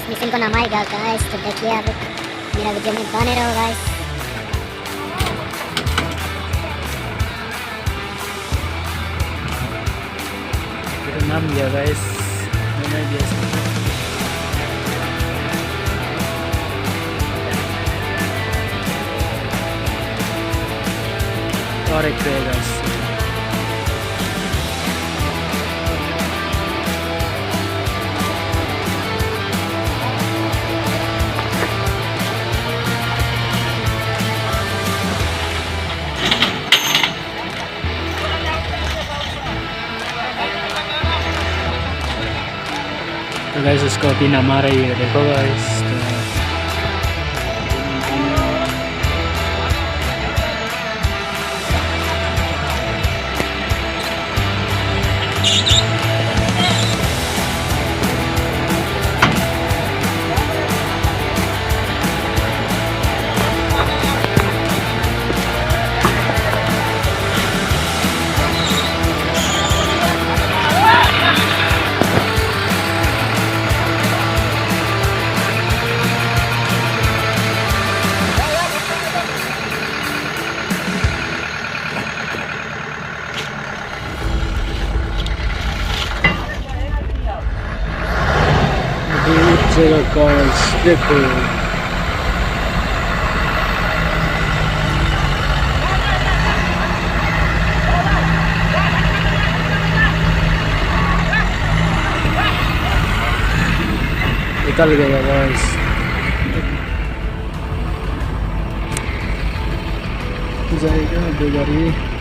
Mission को नमाएगा guys, तो देखिए आप मेरा वीडियो में बने रहो गाइस। नाम दिया गाइस, मैंने दिया और एक है गाइस। तो गाइस उसको अभी नमा रही है, देखो गाइस। जगह गाइस देखो, निकल गया गाइस। जाएगा दो गाड़ी।